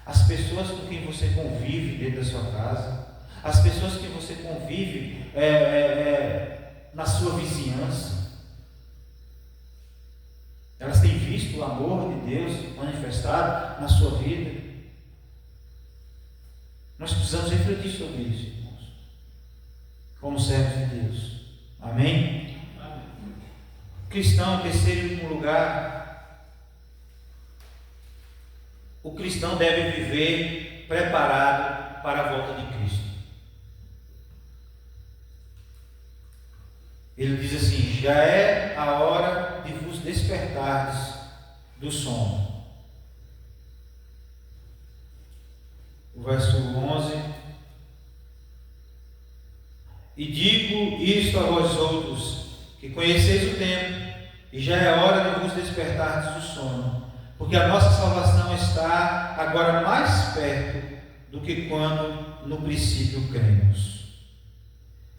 as pessoas com quem você convive dentro da sua casa, as pessoas que você convive na sua vizinhança, elas têm visto o amor de Deus manifestado na sua vida? Nós precisamos refletir sobre isso, irmãos, como servos de Deus. Amém? Cristão, em terceiro e último lugar, o cristão deve viver preparado para a volta de Cristo. Ele diz assim: já é a hora de vos despertardes do sono. O verso 11: e digo isto a vós outros, que conheceis o tempo, e já é hora de vos despertardes do sono, porque a nossa salvação está agora mais perto do que quando no princípio cremos.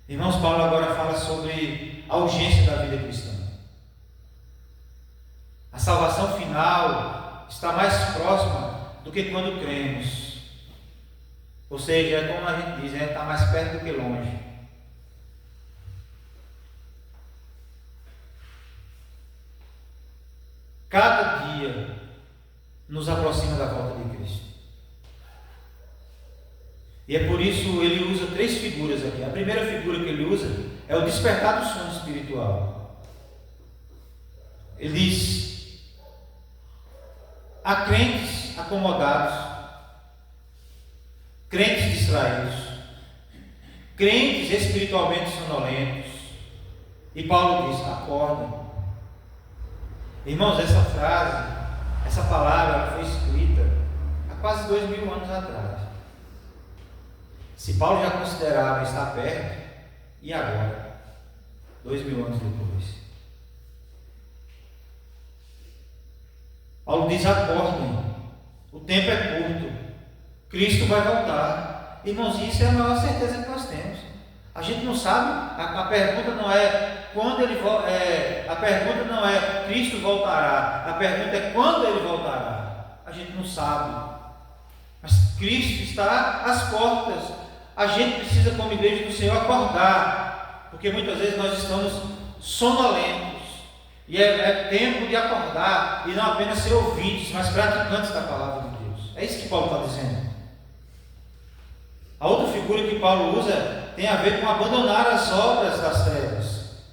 Irmãos, Paulo agora fala sobre a urgência da vida cristã. A salvação final está mais próxima do que quando cremos. Ou seja, é como a gente diz, está mais perto do que longe. Cada dia nos aproxima da volta de Cristo. E é por isso ele usa três figuras aqui. A primeira figura que ele usa é o despertar do sono espiritual. Ele diz: há crentes acomodados, crentes distraídos, crentes espiritualmente sonolentos. E Paulo diz: acordem. Irmãos, essa frase, essa palavra foi escrita há quase 2000 anos atrás. Se Paulo já considerava estar perto, e agora? 2000 anos depois. Paulo diz: acordem, o tempo é curto, Cristo vai voltar. Irmãos, isso é a maior certeza que nós temos. A gente não sabe, a pergunta não é quando ele a pergunta não é Cristo voltará, a pergunta é quando ele voltará. A gente não sabe, mas Cristo está às portas. A gente precisa, como igreja do Senhor, acordar, porque muitas vezes nós estamos sonolentos, e é tempo de acordar, e não apenas ser ouvintes, mas praticantes da palavra de Deus. É isso que Paulo está dizendo. A outra figura que Paulo usa tem a ver com abandonar as obras das trevas.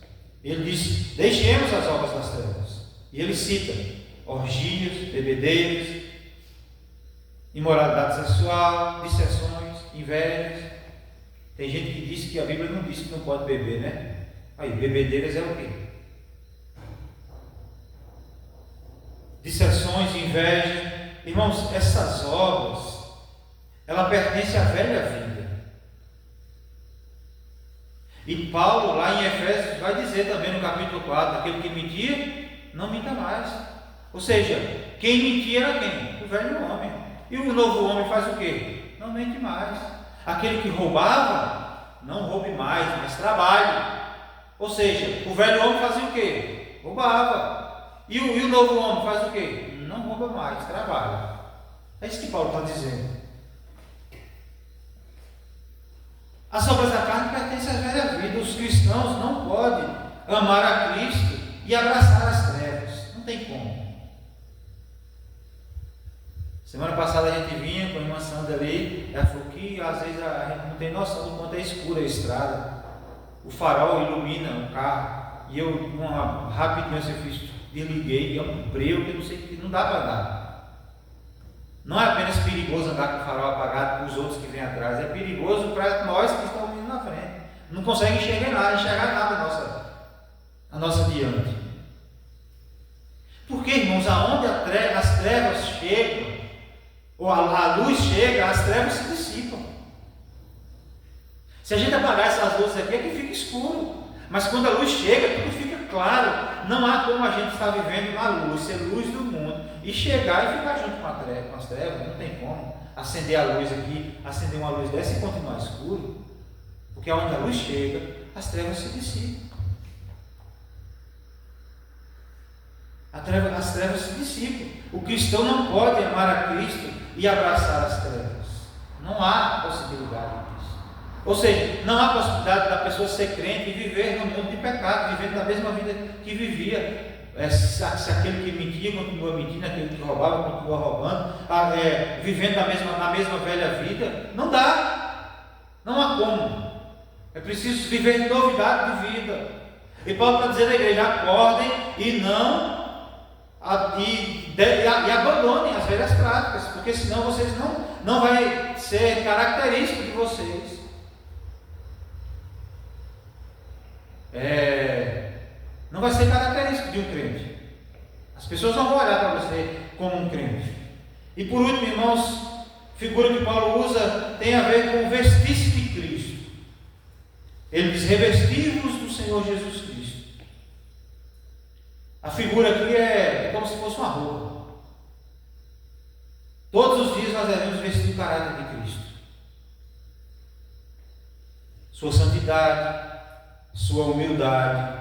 Ele diz: deixemos as obras das trevas. E ele cita orgias, bebedeiras, imoralidade sexual, dissensões, invejas. Tem gente que diz que a Bíblia não diz que não pode beber, né? Aí, bebedeiras é o quê? Dissensões, inveja. Irmãos, essas obras, ela pertence à velha vida. E Paulo, lá em Efésios, vai dizer também no capítulo 4, aquele que mentia, não minta mais. Ou seja, quem mentia era quem? O velho homem. E o novo homem faz o quê? Não mente mais. Aquele que roubava, não roube mais, mas trabalhe. Ou seja, o velho homem fazia o quê? Roubava. E o novo homem faz o quê? Não rouba mais, trabalha. É isso que Paulo está dizendo. As obras da carne pertencem à velha vida. Os cristãos não podem amar a Cristo e abraçar as trevas. Não tem como. Semana passada a gente vinha com a irmã Sandra ali, ela falou que às vezes a gente não tem noção do quanto é escura a estrada. O farol ilumina o carro. E eu, rapidinho, eu desliguei, é um breu que eu não sei, que não dá para andar. Não é apenas perigoso andar com o farol apagado para os outros que vêm atrás, é perigoso para nós que estamos vindo na frente. Não consegue enxergar nada a nossa diante. Porque, irmãos, aonde as trevas chegam, ou a luz chega, as trevas se dissipam. Se a gente apagar essas luzes aqui, é que fica escuro. Mas quando a luz chega, tudo fica claro. Não há como a gente estar vivendo na luz, ser luz do mundo, e chegar e ficar junto com as trevas. Não tem como acender a luz aqui, acender uma luz dessa e continuar escuro. Porque onde a luz chega, as trevas se dissipam. As trevas se dissipam. O cristão não pode amar a Cristo e abraçar as trevas. Não há possibilidade disso. Ou seja, não há possibilidade da pessoa ser crente e viver no mundo de pecado, vivendo da mesma vida que vivia. Se aquele que mentia continua mentindo, aquele que roubava continua roubando, vivendo na mesma velha vida. Não dá. Não há como. É preciso viver novidade de vida. E Paulo está dizendo à igreja: acordem e abandonem as velhas práticas, porque senão vocês não vai ser característico de vocês. Não vai ser característico de um crente. As pessoas não vão olhar para você como um crente. E por último, irmãos, a figura que Paulo usa tem a ver com o vestir-se de Cristo. Ele diz: revestir-vos do Senhor Jesus Cristo. A figura aqui é como se fosse uma roupa. Todos os dias nós devemos vestir o caráter de Cristo. Sua santidade, sua humildade,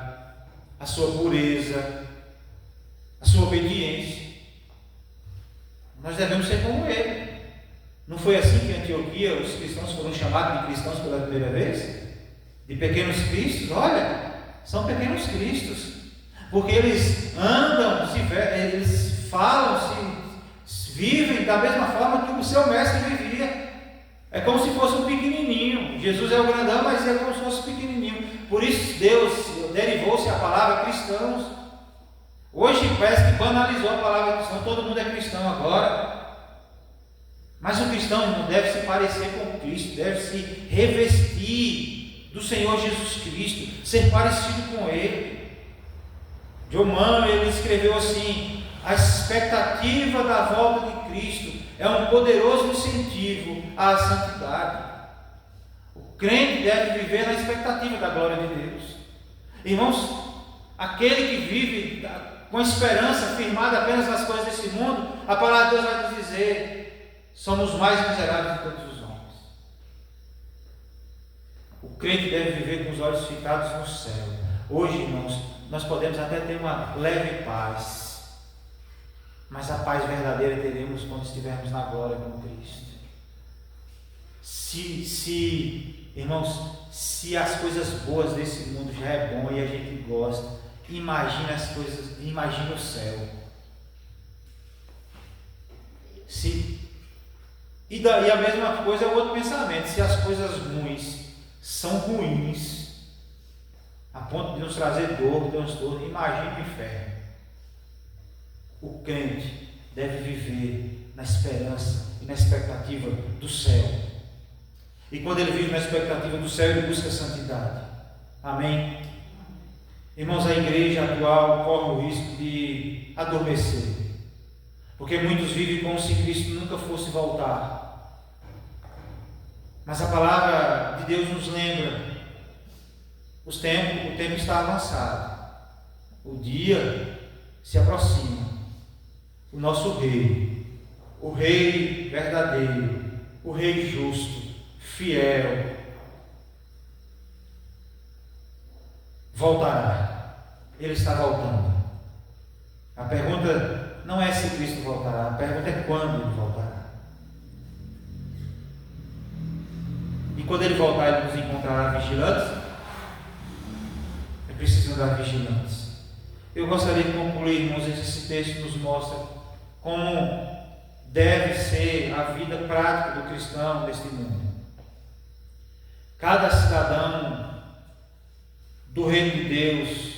a sua pureza, a sua obediência. Nós devemos ser como Ele. Não foi assim que em Antioquia os cristãos foram chamados de cristãos pela primeira vez? De pequenos cristos? Olha, são pequenos cristos, porque eles andam, eles falam, se vivem da mesma forma que o seu mestre vivia. É como se fosse um pequenininho. Jesus é o grandão, mas é como se fosse pequenininho. Por isso Deus derivou-se a palavra cristãos. Hoje parece que banalizou a palavra cristão, todo mundo é cristão agora. Mas o cristão não deve se parecer com Cristo, deve se revestir do Senhor Jesus Cristo, ser parecido com Ele. John Manley, ele escreveu assim: a expectativa da volta de Cristo é um poderoso incentivo à santidade. O crente deve viver na expectativa da glória de Deus. Irmãos, aquele que vive com esperança firmada apenas nas coisas desse mundo, a palavra de Deus vai nos dizer: somos mais miseráveis de todos os homens. O crente deve viver com os olhos fitados no céu. Hoje, irmãos, nós podemos até ter uma leve paz, mas a paz verdadeira teremos quando estivermos na glória com Cristo. Irmãos, se as coisas boas desse mundo já é bom e a gente gosta, imagina as coisas, imagina o céu. E a mesma coisa é o outro pensamento: se as coisas ruins são ruins a ponto de nos trazer dor, transtorno, imagine o inferno. O crente deve viver na esperança e na expectativa do céu. E quando ele vive na expectativa do céu, ele busca santidade. Amém? Irmãos, a igreja atual corre o risco de adormecer, porque muitos vivem como se Cristo nunca fosse voltar. Mas a palavra de Deus nos lembra: o tempo está avançado, o dia se aproxima. O nosso rei, o rei verdadeiro, o rei justo, fiel, voltará. Ele está voltando. A pergunta não é se Cristo voltará, a pergunta é quando ele voltará. E quando ele voltar, ele nos encontrará vigilantes. É preciso andar vigilantes. Eu gostaria de concluir, irmãos, esse texto nos mostra como deve ser a vida prática do cristão neste mundo. Cada cidadão do reino de Deus,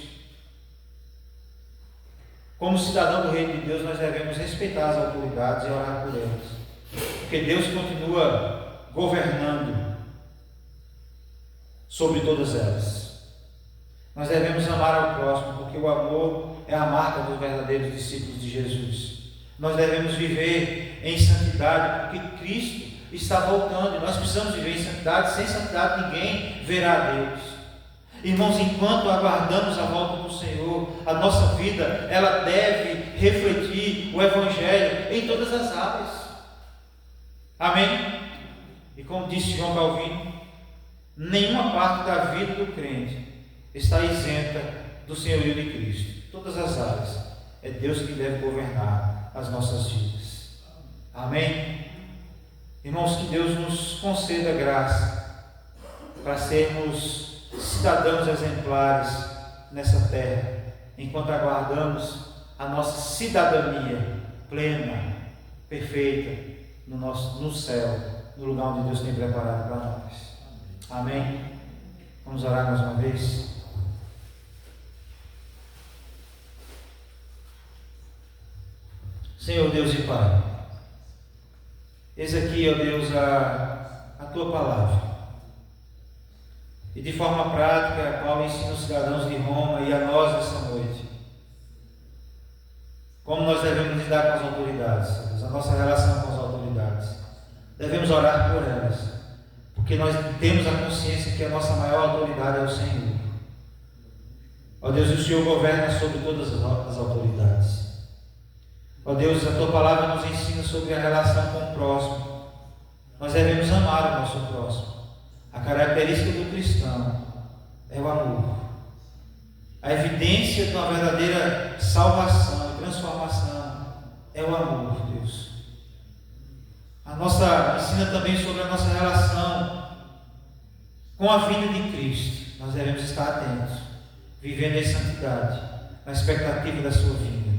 como cidadão do reino de Deus, nós devemos respeitar as autoridades e orar por elas, porque Deus continua governando sobre todas elas. Nós devemos amar ao próximo, porque o amor é a marca dos verdadeiros discípulos de Jesus. Nós devemos viver em santidade, porque Cristo está voltando, e nós precisamos viver em santidade. Sem santidade ninguém verá a Deus. Irmãos, enquanto aguardamos a volta do Senhor, a nossa vida, ela deve refletir o Evangelho em todas as áreas. Amém? E como disse João Calvino, nenhuma parte da vida do crente está isenta do senhorio de Cristo. Todas as áreas, é Deus que deve governar as nossas vidas. Amém? Irmãos, que Deus nos conceda graça para sermos cidadãos exemplares nessa terra, enquanto aguardamos a nossa cidadania plena, perfeita, no céu, no lugar onde Deus tem preparado para nós. Amém? Vamos orar mais uma vez. Senhor Deus e Pai, eis aqui, ó Deus, a Tua palavra. E de forma prática, a qual ensina os cidadãos de Roma e a nós essa noite, como nós devemos lidar com as autoridades, a nossa relação com as autoridades. Devemos orar por elas, porque nós temos a consciência que a nossa maior autoridade é o Senhor. Ó Deus, o Senhor governa sobre todas as autoridades. Ó Deus, a Tua palavra nos ensina sobre a relação com o próximo. Nós devemos amar o nosso próximo. A característica do cristão é o amor. A evidência de uma verdadeira salvação e transformação é o amor, Deus. Ensina também sobre a nossa relação com a vinda de Cristo. Nós devemos estar atentos, vivendo em santidade, na expectativa da sua vinda.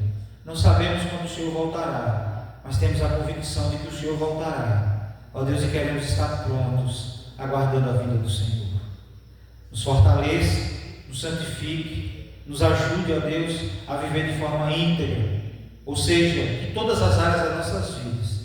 Não sabemos quando o Senhor voltará, mas temos a convicção de que o Senhor voltará. Ó Deus, e queremos estar prontos, aguardando a vinda do Senhor. Nos fortaleça, nos santifique, nos ajude, ó Deus, a viver de forma íntegra, ou seja, em todas as áreas das nossas vidas,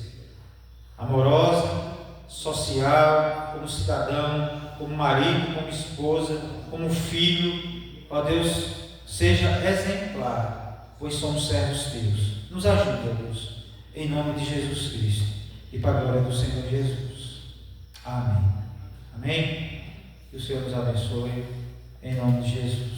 amorosa, social, como cidadão, como marido, como esposa, como filho. Ó Deus, seja exemplar, pois somos servos Teus. Nos ajude, ó Deus, em nome de Jesus Cristo e para a glória do Senhor Jesus. Amém. Amém? Que o Senhor nos abençoe, em nome de Jesus.